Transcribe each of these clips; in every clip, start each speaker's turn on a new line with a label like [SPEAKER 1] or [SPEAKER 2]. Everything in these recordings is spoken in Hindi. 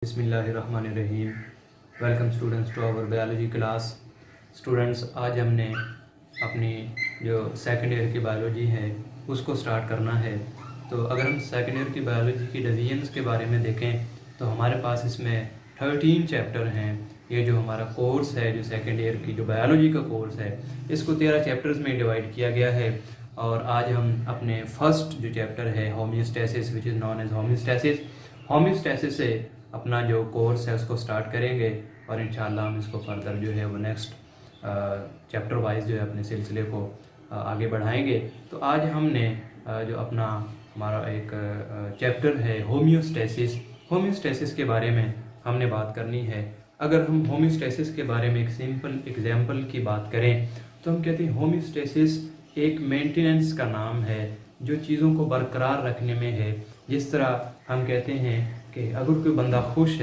[SPEAKER 1] बिस्मिल्लाहिर्रहमानिर्रहीम। Welcome students to our biology class. Students, आज हमने अपनी जो सेकेंड ईयर की बायोलॉजी है उसको स्टार्ट करना है। तो अगर हम सेकेंड ईयर की बायोलॉजी की डिवीजन्स के बारे में देखें तो हमारे पास इसमें 13 चैप्टर हैं। ये जो हमारा कोर्स है, जो सेकेंड ईयर की जो बायोलॉजी का कोर्स है, इसको 13 चैप्टर्स में डिवाइड किया गया है। और आज हम अपने फर्स्ट जो चैप्टर है homeostasis, which is known as homeostasis से अपना जो कोर्स है उसको स्टार्ट करेंगे और इंशाल्लाह हम इसको फर्दर जो है वो नेक्स्ट चैप्टर वाइज जो है अपने सिलसिले को आगे बढ़ाएंगे। तो आज हमने जो अपना हमारा एक चैप्टर है होमियोस्टेसिस के बारे में हमने बात करनी है। अगर हम होमियोस्टेसिस के बारे में एक सिंपल एग्जाम्पल की बात करें तो हम कहते हैं होमियोस्टेसिस एक मेंटेनेंस का नाम है जो चीज़ों को बरकरार रखने में है। जिस तरह हम कहते हैं कि अगर कोई बंदा खुश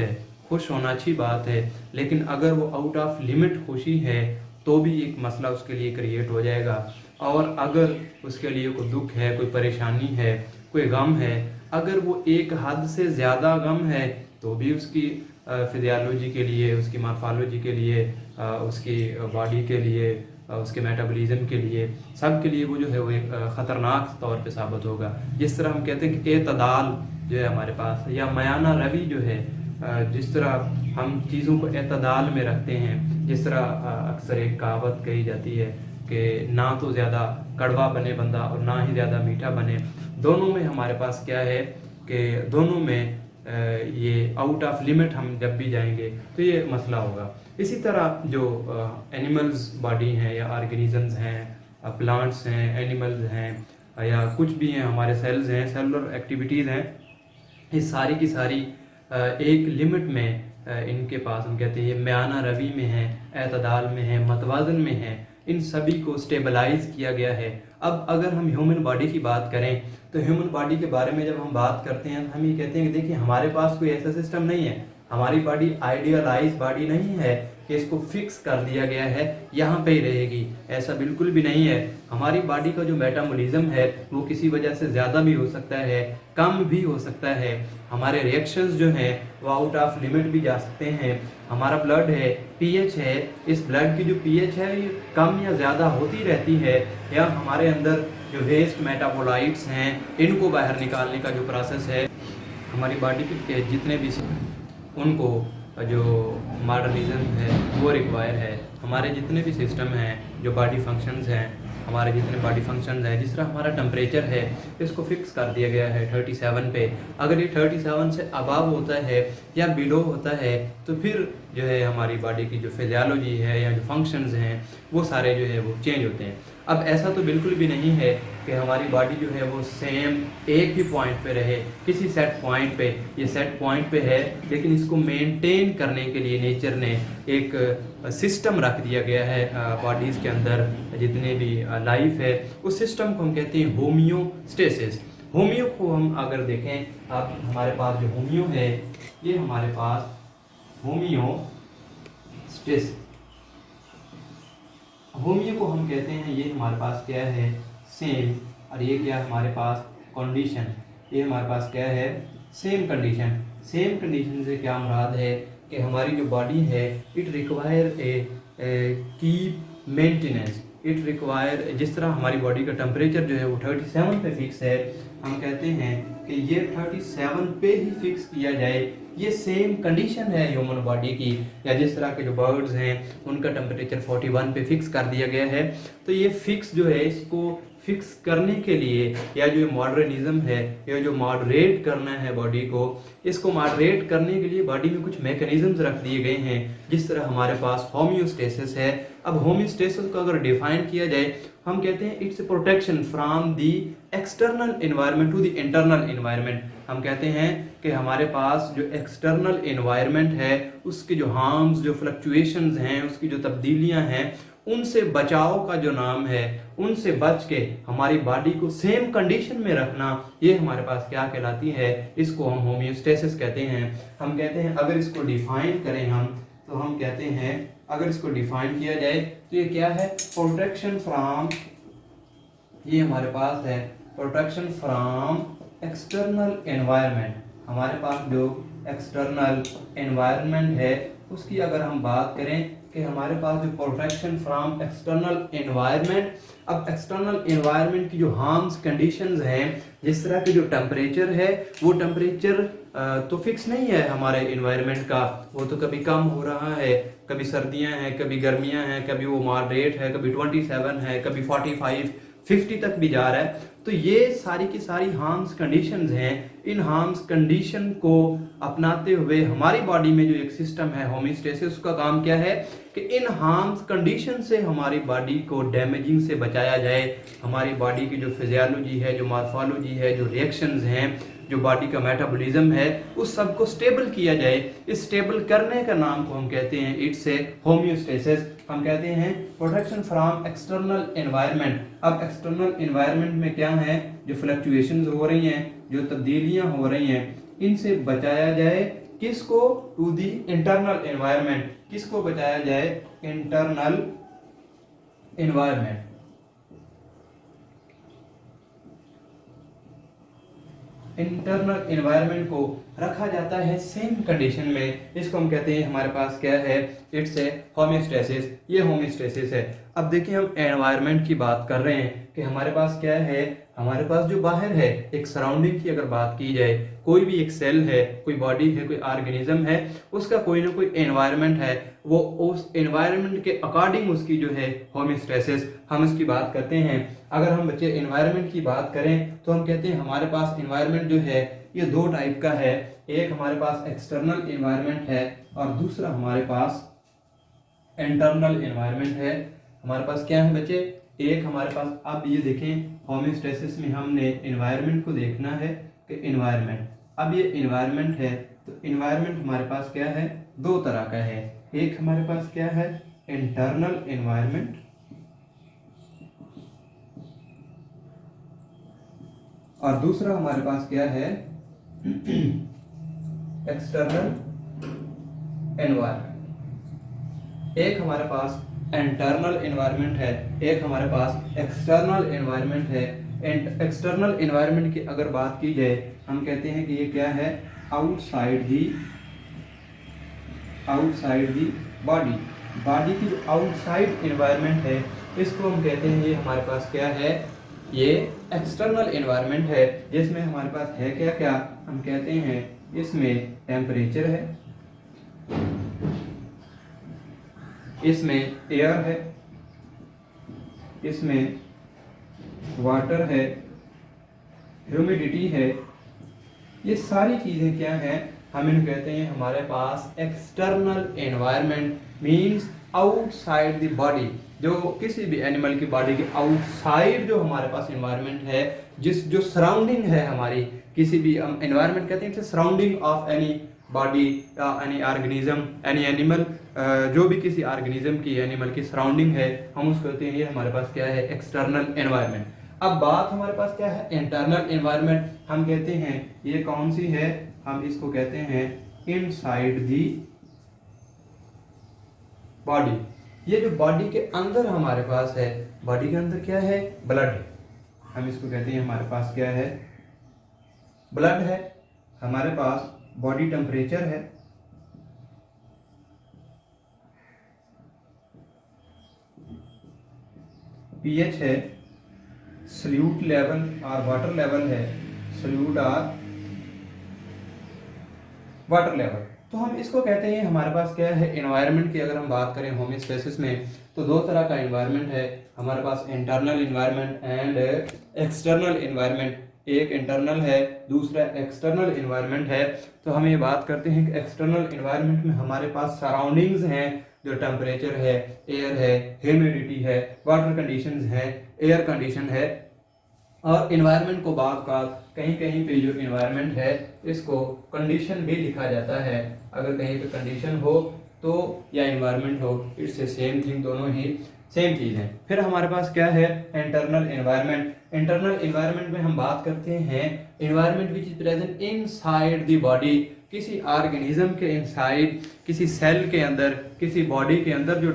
[SPEAKER 1] होना अच्छी बात है, लेकिन अगर वो आउट ऑफ लिमिट खुशी है तो भी एक मसला उसके लिए क्रिएट हो जाएगा। और अगर उसके लिए कोई दुख है, कोई परेशानी है, कोई गम है, अगर वो एक हद से ज़्यादा गम है तो भी उसकी फिजियोलॉजी के लिए, उसकी मॉर्फोलॉजी के लिए, उसकी बॉडी के लिए, उसके मेटाबॉलिज्म के लिए, सब के लिए वो जो है वो एक ख़तरनाक तौर पे साबित होगा। जिस तरह हम कहते हैं कि एतदाल जो है हमारे पास, या मयाना रवि जो है, जिस तरह हम चीज़ों को एतदाल में रखते हैं, जिस तरह अक्सर एक कहावत कही जाती है कि ना तो ज़्यादा कड़वा बने बंदा और ना ही ज़्यादा मीठा बने। दोनों में हमारे पास क्या है कि दोनों में ये आउट ऑफ लिमिट हम जब भी जाएंगे तो ये मसला होगा। इसी तरह जो एनिमल्स बॉडी हैं या ऑर्गेनिजम्स हैं, प्लांट्स हैं, एनिमल्स हैं, या कुछ भी हैं, हमारे सेल्स हैं, सेलुलर एक्टिविटीज़ हैं, ये सारी की सारी एक लिमिट में इनके पास हम कहते हैं ये म्याना रवि में है, एतदाल में है, मतवाजन में है। इन सभी को स्टेबलाइज किया गया है। अब अगर हम ह्यूमन बॉडी की बात करें तो ह्यूमन बॉडी के बारे में जब हम बात करते हैं हम ये कहते हैं कि देखिए हमारे पास कोई ऐसा सिस्टम नहीं है, हमारी बॉडी आइडियलाइज बॉडी नहीं है कि इसको फिक्स कर दिया गया है यहाँ पे ही रहेगी, ऐसा बिल्कुल भी नहीं है। हमारी बॉडी का जो मेटाबॉलिज्म है वो किसी वजह से ज़्यादा भी हो सकता है, कम भी हो सकता है। हमारे रिएक्शंस जो हैं वो आउट ऑफ लिमिट भी जा सकते हैं। हमारा ब्लड है, पीएच है, इस ब्लड की जो पीएच है ये कम या ज़्यादा होती रहती है। या हमारे अंदर जो वेस्ट मेटाबोलाइट्स हैं इनको बाहर निकालने का जो प्रोसेस है, हमारी बॉडी के जितने भी उनको जो मॉडर्निज्म है वो रिक्वायर है। हमारे जितने भी सिस्टम हैं, जो बॉडी फंक्शंस हैं, हमारे जितने बॉडी फंक्शंस हैं, जिस तरह हमारा टेम्परेचर है इसको फिक्स कर दिया गया है 37 पे। अगर ये 37 से अबव होता है या बिलो होता है तो फिर जो है हमारी बॉडी की जो फिजियोलॉजी है या जो फंक्शंस हैं वो सारे जो है वो चेंज होते हैं। अब ऐसा तो बिल्कुल भी नहीं है कि हमारी बॉडी जो है वो सेम एक ही पॉइंट पे रहे, किसी सेट पॉइंट पे। ये सेट पॉइंट पे है, लेकिन इसको मेंटेन करने के लिए नेचर ने एक सिस्टम रख दिया गया है बॉडीज़ के अंदर जितने भी लाइफ है। उस सिस्टम को हम कहते हैं होमियोस्टेसिस। होमियो को हम अगर देखें, आप हमारे पास जो होमियो है, ये हमारे पास होमियोस्टेसिस, होमियो को हम कहते हैं, ये हमारे पास क्या है सेम, और ये क्या है हमारे पास कंडीशन। ये हमारे पास क्या है सेम कंडीशन। सेम कंडीशन से क्या मुराद है कि हमारी जो बॉडी है it require a keep maintenance, it require, जिस तरह हमारी बॉडी का टेम्परेचर जो है वो 37 पे फिक्स है, हम कहते हैं कि ये 37 पे ही फिक्स किया जाए। ये सेम कंडीशन है ह्यूमन बॉडी की। या जिस तरह के जो बर्ड्स हैं उनका टेम्परेचर 41 पे फिक्स कर दिया गया है। तो ये फिक्स जो है, इसको फिक्स करने के लिए, या जो मॉडर्निज्म है, या जो मॉडरेट करना है बॉडी को, इसको मॉडरेट करने के लिए बॉडी में कुछ मैकेनिज्म्स रख दिए गए हैं। जिस तरह हमारे पास होमियोस्टेसिस है। अब होमियोस्टेसिस को अगर डिफाइन किया जाए हम कहते हैं it's protection from the external environment to the internal environment. हम कहते हैं कि हमारे पास जो एक्सटर्नल एनवायरनमेंट है उसके जो हार्म्स, जो फ्लक्चुएशंस हैं, उसकी जो तब्दीलियां हैं, उनसे बचाव का जो नाम है, उनसे बच के हमारी बॉडी को सेम कंडीशन में रखना, ये हमारे पास क्या कहलाती है, इसको हम होमियोस्टेसिस कहते हैं। हम कहते हैं अगर इसको डिफाइन करें हम, तो हम कहते हैं अगर इसको डिफाइन किया जाए तो ये क्या है प्रोटेक्शन फ्रॉम, ये हमारे पास है प्रोटेक्शन फ्रॉम एक्सटर्नल एनवायरनमेंट। हमारे पास जो एक्सटर्नल एनवायरनमेंट है उसकी अगर हम बात करें कि हमारे पास जो प्रोटेक्शन फ्रॉम एक्सटर्नल एनवायरनमेंट, अब एक्सटर्नल एनवायरनमेंट की जो हार्म्स कंडीशंस हैं, जिस तरह के जो टेम्परेचर है वो टेम्परेचर तो फिक्स नहीं है हमारे एनवायरनमेंट का, वो तो कभी कम हो रहा है, कभी सर्दियां हैं, कभी गर्मियां हैं, कभी वो मॉडरेट है, कभी 27 है, कभी 45 50 तक भी जा रहा है। तो ये सारी की सारी हार्म्स कंडीशंस हैं। इन हार्म्स कंडीशन को अपनाते हुए हमारी बॉडी में जो एक सिस्टम है होमियोस्टेसिस, उसका काम क्या है कि इन हार्म्स कंडीशन से हमारी बॉडी को डैमेजिंग से बचाया जाए, हमारी बॉडी की जो फिजियोलॉजी है, जो मॉर्फोलॉजी है, जो रिएक्शंस हैं, जो बॉडी का मेटाबॉलिज्म है, उस सब को स्टेबल किया जाए। इस स्टेबल करने का नाम को हम कहते हैं इट्स ए होमियोस्टेसिस। हम कहते हैं प्रोटेक्शन फ्रॉम एक्सटर्नल एनवायरनमेंट। अब एक्सटर्नल एनवायरनमेंट में क्या है, जो फ्लक्चुएशंस हो रही हैं, जो तब्दीलियां हो रही हैं, इनसे बचाया जाए। किसको? To the internal environment. किसको बचाया जाए? Internal environment. इंटरनल एनवायरनमेंट को रखा जाता है सेम कंडीशन में। इसको हम कहते हैं हमारे पास क्या है, इट्स ए होमियोस्टेसिस। ये होमियोस्टेसिस है। अब देखिए हम एनवायरनमेंट की बात कर रहे हैं कि हमारे पास क्या है, हमारे पास जो बाहर है एक सराउंडिंग की अगर बात की जाए, कोई भी एक सेल है, कोई बॉडी है, कोई ऑर्गेनिज्म है, उसका कोई ना कोई एनवायरनमेंट है, वो उस एनवायरनमेंट के अकॉर्डिंग उसकी जो है होमियोस्टेसिस हम उसकी बात करते हैं। अगर हम बच्चे एनवायरनमेंट की बात करें तो हम कहते हैं हमारे पास एनवायरनमेंट जो है ये दो टाइप का है। एक हमारे पास एक्सटर्नल एनवायरनमेंट है और दूसरा हमारे पास इंटरनल एनवायरनमेंट है। हमारे पास क्या है बच्चे, एक हमारे पास, आप ये देखें होमियोस्टेसिस में हमने एनवायरनमेंट को देखना है कि एनवायरनमेंट, अब ये एनवायरनमेंट है तो एनवायरनमेंट हमारे पास क्या है, दो तरह का है। एक हमारे पास क्या है, इंटरनल एनवायरनमेंट, और दूसरा हमारे पास क्या है, एक्सटर्नल एनवायरनमेंट। एक हमारे पास इंटरनल एनवायरनमेंट है, एक हमारे पास एक्सटर्नल एनवायरनमेंट है। एक्सटर्नल एनवायरनमेंट की अगर बात की जाए, हम कहते हैं कि ये क्या है, आउटसाइड दी बॉडी। बॉडी की जो आउटसाइड एनवायरनमेंट है, इसको हम कहते हैं, ये हमारे पास क्या है, ये एक्सटर्नल एनवायरनमेंट है, जिसमें हमारे पास है क्या क्या, हम कहते हैं इसमें टेम्परेचर है, इसमें एयर है, इसमें वाटर है, ह्यूमिडिटी है। ये सारी चीजें क्या हैं, हम इन्हें कहते हैं हमारे पास external environment, means outside the body. जो किसी भी एनिमल की बॉडी के आउटसाइड जो हमारे पास एनवायरनमेंट है, जो सराउंडिंग है हमारी, किसी भी हम एनवायरनमेंट कहते हैं surrounding of any body, any organism, any animal, जो भी किसी ऑर्गेनिज्म की, एनिमल की सराउंडिंग है, हम उसको कहते हैं ये हमारे पास क्या है, एक्सटर्नल एनवायरनमेंट। अब बात हमारे पास क्या है, इंटरनल एनवायरनमेंट। हम कहते हैं ये कौन सी है, हम इसको कहते हैं इनसाइड दी बॉडी। ये जो बॉडी के अंदर हमारे पास है, बॉडी के अंदर क्या है, ब्लड है, हम इसको कहते हैं हमारे पास क्या है, ब्लड है। हमारे पास बॉडी टेम्परेचर है, पीएच है, सल्यूट लेवल और वाटर लेवल है, सल्यूट और वाटर लेवल। तो हम इसको कहते हैं हमारे पास क्या है, एनवायरनमेंट की अगर हम बात करें होमियोस्टेसिस में, तो दो तरह का एनवायरनमेंट है हमारे पास, internal environment and external environment. एक इंटरनल है, दूसरा एक्सटर्नल एनवायरनमेंट है। तो हम ये बात करते हैं कि एक्सटर्नल एनवायरनमेंट में हमारे पास सराउंडिंग्स हैं, जो टेम्परेचर है, एयर है, ह्यूमिडिटी है, वाटर कंडीशंस है, एयर कंडीशन है। और इन्वायरमेंट को बात कहीं कहीं पे जो इन्वायरमेंट है इसको कंडीशन भी लिखा जाता है। अगर कहीं पे कंडीशन हो तो या इन्वायरमेंट हो, इट्स ए सेम थिंग, दोनों ही सेम चीज़ है। फिर हमारे पास क्या है, इंटरनल एनवायरनमेंट। इंटरनल एनवायरनमेंट में हम बात करते हैं environment which is present inside the body. किसी ऑर्गेनिज्म के इनसाइड, किसी सेल के अंदर, किसी बॉडी के अंदर जो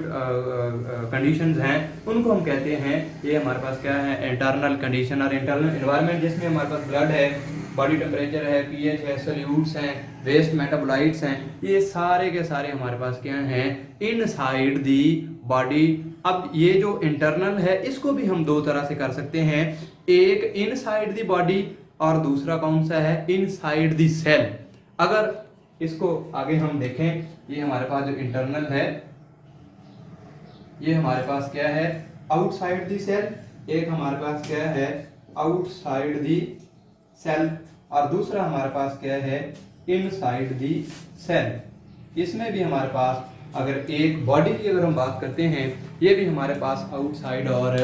[SPEAKER 1] कंडीशंस हैं उनको हम कहते हैं, ये हमारे पास क्या है, इंटरनल कंडीशन और इंटरनल एनवायरनमेंट, जिसमें हमारे पास ब्लड है, बॉडी टेम्परेचर है, पीएच है, सॉल्यूट्स हैं, वेस्ट मेटाबोलाइट्स हैं, ये सारे के सारे हमारे पास क्या हैं, इनसाइड दी बॉडी। अब ये जो इंटरनल है इसको भी हम दो तरह से कर सकते हैं, एक इनसाइड दी बॉडी और दूसरा कौन सा है, इनसाइड दी सेल। अगर इसको आगे हम देखें, ये हमारे पास जो इंटरनल है ये हमारे पास क्या है, आउटसाइड दी सेल, एक हमारे पास क्या है, आउटसाइड दी सेल, और दूसरा हमारे पास क्या है, इनसाइड दी सेल। इसमें भी हमारे पास अगर एक बॉडी की अगर हम बात करते हैं, ये भी हमारे पास आउटसाइड और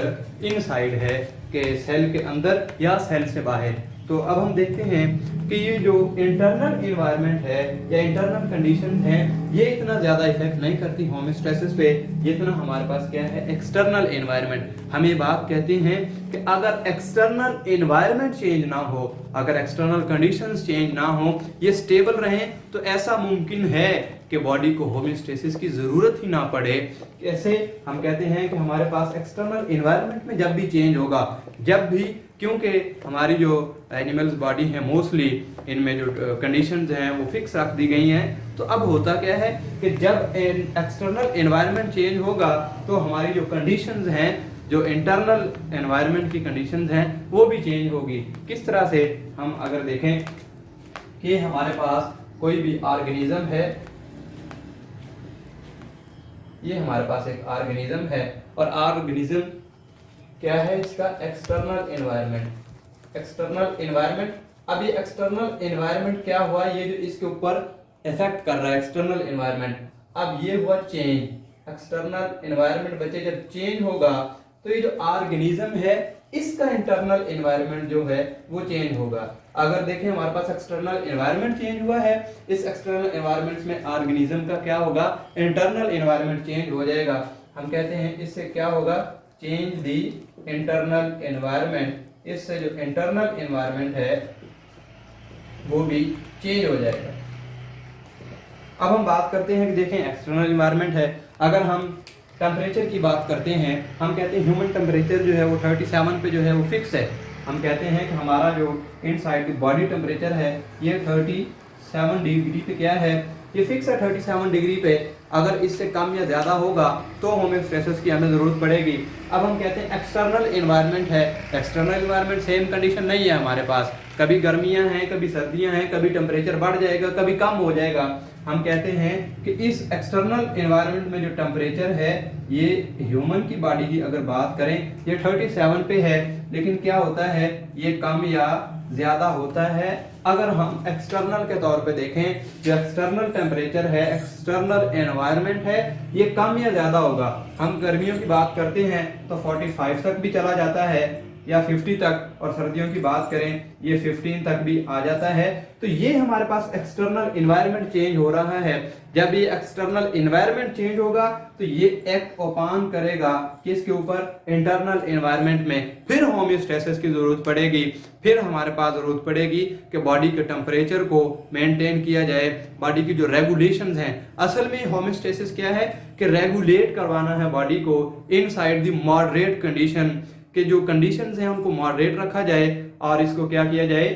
[SPEAKER 1] इनसाइड है कि सेल के अंदर या सेल से बाहर। तो अब हम देखते हैं कि ये जो इंटरनल इन्वायरमेंट है या इंटरनल कंडीशन है ये इतना ज़्यादा इफेक्ट नहीं करती होमोस्टैसिस पे, जितना हमारे पास क्या है, एक्सटर्नल इन्वायरमेंट। हम ये बात कहते हैं कि अगर एक्सटर्नल इन्वायरमेंट चेंज ना हो, अगर एक्सटर्नल कंडीशंस चेंज ना हो, ये स्टेबल रहें, तो ऐसा मुमकिन है कि बॉडी को होमोस्टेसिस की ज़रूरत ही ना पड़े। कैसे? हम कहते हैं कि हमारे पास एक्सटर्नल इन्वायरमेंट में जब भी चेंज होगा, जब भी, क्योंकि हमारी जो एनिमल्स बॉडी है मोस्टली इनमें जो कंडीशंस हैं वो फिक्स रख दी गई हैं, तो अब होता क्या है कि जब एक्सटर्नल एनवायरनमेंट चेंज होगा तो हमारी जो कंडीशंस हैं, जो इंटरनल एनवायरनमेंट की कंडीशंस हैं वो भी चेंज होगी। किस तरह से? हम अगर देखें कि हमारे पास कोई भी ऑर्गेनिज्म है, ये हमारे पास एक ऑर्गेनिज्म है और ऑर्गेनिज्म क्या है, इसका एक्सटर्नल एनवायरनमेंट। एक्सटर्नल एनवायरनमेंट, अब ये एक्सटर्नल एनवायरनमेंट क्या हुआ, ये जो इसके ऊपर इफेक्ट कर रहा है एक्सटर्नल एनवायरनमेंट, अब ये हुआ चेंज। एक्सटर्नल एनवायरनमेंट बच्चे जब चेंज होगा तो ये जो ऑर्गेनिज्म है इसका इंटरनल एनवायरनमेंट जो है वो चेंज होगा। अगर देखें हमारे पास एक्सटर्नल एनवायरनमेंट चेंज हुआ है, इस एक्सटर्नल एनवायरनमेंट में ऑर्गेनिज्म का क्या होगा, इंटरनल एनवायरनमेंट चेंज हो जाएगा। हम कहते हैं इससे क्या होगा, चेंज दी इंटरनल एनवायरनमेंट। इससे जो इंटरनल एनवायरनमेंट है वो भी चेंज हो जाएगा। अब हम बात करते हैं कि देखें एक्सटर्नल एनवायरनमेंट है, अगर हम टेम्परेचर की बात करते हैं, हम कहते हैं ह्यूमन टेम्परेचर जो है वो 37 पे जो है वो फिक्स है। हम कहते हैं कि हमारा जो इनसाइड बॉडी टेम्परेचर है ये 37 डिग्री पे क्या है, ये फिक्स है 37 डिग्री पे। अगर इससे कम या ज़्यादा होगा तो होमोस्टेसिस की हमें ज़रूरत पड़ेगी। अब हम कहते हैं एक्सटर्नल एनवायरनमेंट है, एक्सटर्नल एनवायरनमेंट सेम कंडीशन नहीं है हमारे पास, कभी गर्मियां हैं, कभी सर्दियां हैं, कभी टेम्परेचर बढ़ जाएगा, कभी कम हो जाएगा। हम कहते हैं कि इस एक्सटर्नल एनवायरनमेंट में जो टेम्परेचर है, ये ह्यूमन की बॉडी की अगर बात करें ये 37 पे है, लेकिन क्या होता है ये कम या ज़्यादा होता है। अगर हम एक्सटर्नल के तौर पे देखें, जो एक्सटर्नल टेम्परेचर है, एक्सटर्नल एनवायरनमेंट है, ये कम या ज़्यादा होगा। हम गर्मियों की बात करते हैं तो 45 तक भी चला जाता है या 50 तक, और सर्दियों की बात करें ये 15 तक भी आ जाता है। तो ये हमारे पास एक्सटर्नल एनवायरनमेंट चेंज हो रहा है। जब ये एक्सटर्नल एनवायरनमेंट चेंज होगा तो ये एक्ट ओपन करेगा किसके ऊपर, इंटरनल एनवायरनमेंट में। फिर होम्योस्टेसिस की जरूरत पड़ेगी, फिर हमारे पास जरूरत पड़ेगी कि बॉडी के टेम्परेचर को मेंटेन किया जाए, बॉडी की जो रेगुलेशंस हैं। असल में होम्योस्टेसिस क्या है कि रेगुलेट करवाना है बॉडी को इनसाइड द मॉडरेट कंडीशन, के जो कंडीशंस हैं उनको मॉडरेट रखा जाए और इसको क्या किया जाए,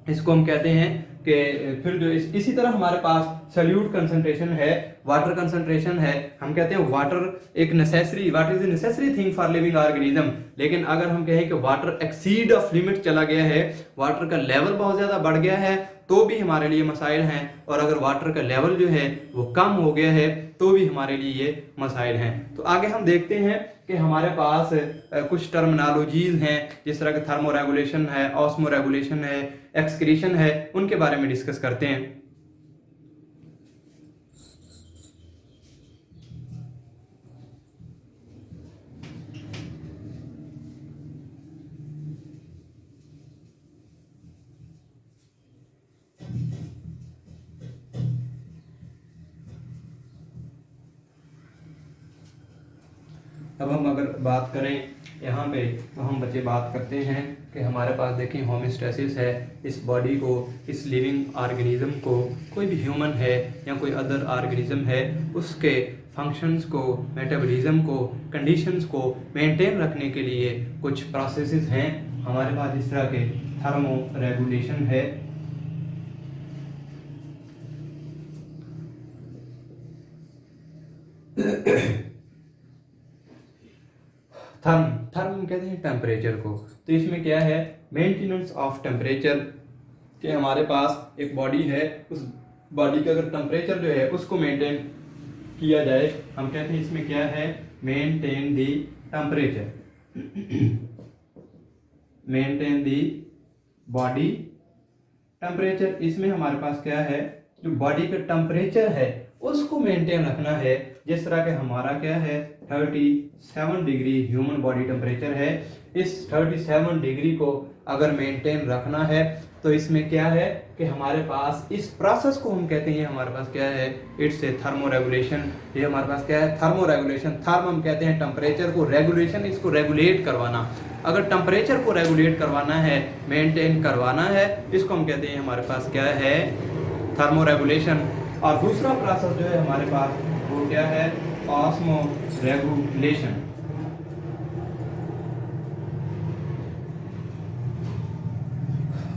[SPEAKER 1] इसको हम कहते हैं कि फिर जो इसी तरह हमारे पास सॉल्यूट कंसंट्रेशन है, वाटर कंसंट्रेशन है। हम कहते हैं वाटर एक necessary, water is a necessary thing for living organism. लेकिन अगर हम कहें कि वाटर एक्सीड ऑफ लिमिट चला गया है, वाटर का लेवल बहुत ज्यादा बढ़ गया है, तो भी हमारे लिए मसाइल हैं। और अगर वाटर का लेवल जो है वो कम हो गया है तो भी हमारे लिए ये मसाइल हैं। तो आगे हम देखते हैं कि हमारे पास कुछ टर्मिनोलॉजीज हैं, जिस तरह के थर्मो रेगुलेशन है, ऑस्मो रेगुलेशन है, एक्सक्रीशन है, उनके बारे में डिस्कस करते हैं। अब हम अगर बात करें यहाँ पे तो हम बच्चे बात करते हैं कि हमारे पास देखें होम्योस्टेसिस है, इस बॉडी को, इस लिविंग ऑर्गेनिज्म को, कोई भी ह्यूमन है या कोई अदर ऑर्गेनिज्म है, उसके फंक्शंस को, मेटाबॉलिज्म को, कंडीशंस को मेंटेन रखने के लिए कुछ प्रोसेसेस हैं। हमारे पास इस तरह के थर्मो रेगुलेशन है। थर्म कहते हैं टेम्परेचर को। तो इसमें क्या है, मेंटेनेंस ऑफ टेम्परेचर कि हमारे पास एक बॉडी है, उस बॉडी का अगर टेम्परेचर जो है उसको मेंटेन किया जाए, हम कहते हैं इसमें क्या है, maintain the temperature, maintain the body temperature. इसमें हमारे पास क्या है, जो बॉडी का टेम्परेचर है उसको मेंटेन रखना है। जिस तरह के हमारा क्या है 37 डिग्री ह्यूमन बॉडी टेम्परेचर है, इस 37 डिग्री को अगर मेंटेन रखना है तो इसमें क्या है कि हमारे पास इस प्रोसेस को हम कहते हैं, हमारे पास क्या है, इट्स ए थर्मो रेगुलेशन। ये हमारे पास क्या है, थर्मो रेगुलेशन। थर्म हम कहते हैं टेम्परेचर को, रेगुलेशन इसको रेगुलेट करवाना। अगर टेम्परेचर को रेगुलेट करवाना है, मेंटेन करवाना है, इसको हम कहते हैं हमारे पास क्या है, थर्मो रेगुलेशन। और दूसरा प्रोसेस जो है हमारे पास वो क्या है, ऑस्मो रेगुलेशन।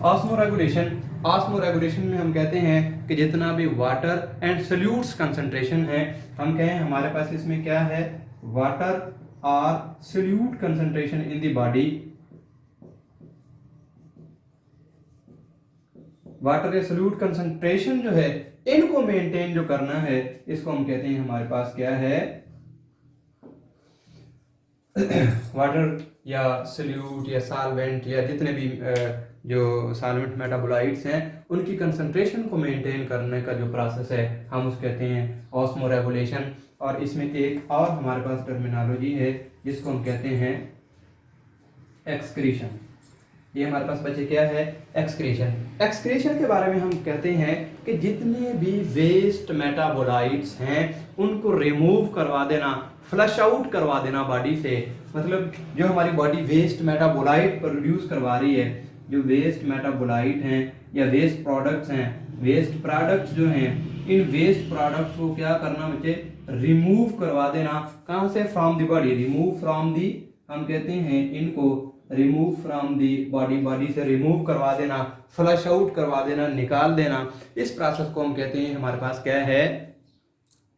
[SPEAKER 1] ऑस्मो रेगुलेशन में हम कहते हैं कि जितना भी वाटर एंड सॉल्यूट्स कंसंट्रेशन है, हम कहें हमारे पास इसमें क्या है, वाटर और solute concentration in the body, water या सॉल्यूट कंसंट्रेशन जो है इनको मेंटेन जो करना है, इसको हम कहते हैं हमारे पास क्या है, वाटर या सॉल्यूट या सॉल्वेंट या जितने भी जो सॉल्वेंट मेटाबोलाइट्स हैं उनकी कंसंट्रेशन को मेंटेन करने का जो प्रोसेस है हम उसको कहते हैं ऑस्मो रेगुलेशन। और इसमें एक और हमारे पास टर्मिनोलॉजी है जिसको हम कहते हैं एक्सक्रीशन। ये हमारे पास बचे क्या है, एक्सक्रीशन। एक्सक्रीशन के बारे में हम कहते हैं कि जितने भी वेस्ट मेटाबोलाइट्स हैं उनको रिमूव करवा देना, फ्लश आउट करवा देना बॉडी से। मतलब जो हमारी बॉडी वेस्ट मेटाबोलाइट प्रोड्यूस करवा रही है, जो वेस्ट मेटाबोलाइट हैं या वेस्ट प्रोडक्ट्स हैं, वेस्ट प्रोडक्ट्स जो हैं, इन वेस्ट प्रोडक्ट्स को क्या करना बच्चे, रिमूव करवा देना। कहां से, from the body, remove from the, हम कहते हैं इनको remove from the body, body से रिमूव करवा देना, फ्लश आउट करवा देना, निकाल देना। इस प्रोसेस को हम कहते हैं हमारे पास क्या है,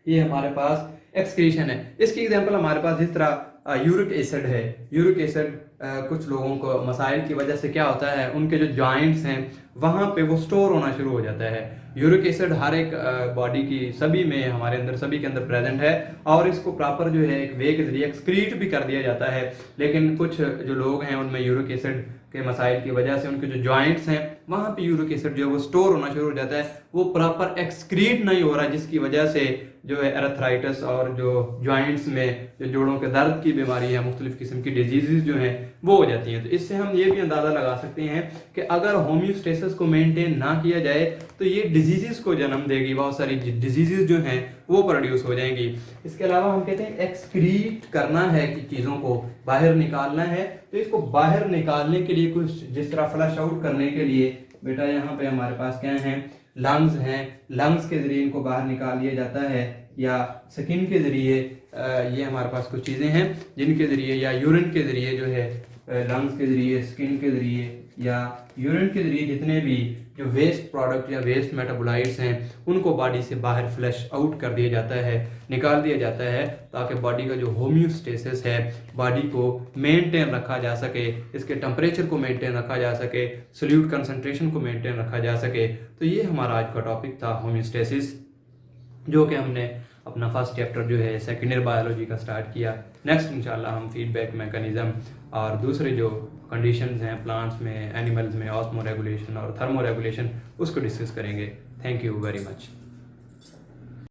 [SPEAKER 1] ये हमारे पास एक्सक्रीशन है। इसकी एग्जांपल हमारे पास जिस तरह यूरिक एसिड है। यूरिक एसिड कुछ लोगों को मसाइल की वजह से क्या होता है, उनके जो जॉइंट्स हैं वहां पे वो स्टोर होना शुरू हो जाता है। यूरिक एसिड हर एक बॉडी की सभी में, हमारे अंदर सभी के अंदर प्रेजेंट है और इसको प्रॉपर जो है एक वे के जरिए एक्सक्रीट भी कर दिया जाता है। लेकिन कुछ जो लोग हैं उनमें यूरिक एसिड के मसाइल की वजह से उनके जो जॉइंट्स हैं वहां पे यूरिक एसिड जो है वो स्टोर होना शुरू हो जाता है, वो प्रॉपर एक्सक्रीट नहीं हो रहा, जिसकी वजह से जो है एरेथ्राइटिस और जो जॉइंट्स में जो जोड़ों के दर्द की बीमारी है, मुख्तलिफ किस्म की डिजीजेज जो हैं वो हो जाती हैं। तो इससे हम ये भी अंदाजा लगा सकते हैं कि अगर होम्योस्टेसिस को मेंटेन ना किया जाए तो ये डिजीजेस को जन्म देगी, बहुत सारी डिजीजेज जो हैं वो प्रोड्यूस हो जाएंगी। इसके अलावा हम कहते हैं एक्सक्रीट करना है कि चीज़ों को बाहर निकालना है, तो इसको बाहर निकालने के लिए कुछ जिस तरह फ्लश आउट करने के लिए बेटा यहाँ पे हमारे पास क्या है, लंग्स हैं, लंग्स के जरिए इनको बाहर निकाल लिया जाता है, या स्किन के जरिए ये हमारे पास कुछ चीज़ें हैं जिनके जरिए, या यूरिन के जरिए जो है, लंग्स के जरिए, स्किन के जरिए या यूरिन के जरिए जितने भी जो वेस्ट प्रोडक्ट या वेस्ट मेटाबोलाइट्स हैं उनको बॉडी से बाहर फ्लश आउट कर दिया जाता है, निकाल दिया जाता है, ताकि बॉडी का जो होम्योस्टेसिस है, बॉडी को मेंटेन रखा जा सके, इसके टेम्परेचर को मेंटेन रखा जा सके, सोल्यूट कंसंट्रेशन को मेंटेन रखा जा सके। तो ये हमारा आज का टॉपिक था होम्योस्टेसिस, जो कि हमने अपना फर्स्ट चैप्टर जो है सेकेंड ईयर बायोलॉजी का स्टार्ट किया। नेक्स्ट इंशाल्लाह हम फीडबैक मैकेनिज्म और दूसरे जो कंडीशंस हैं प्लांट्स में, एनिमल्स में, ऑस्मो रेगुलेशन और थर्मो रेगुलेशन उसको डिस्कस करेंगे। Thank you very much.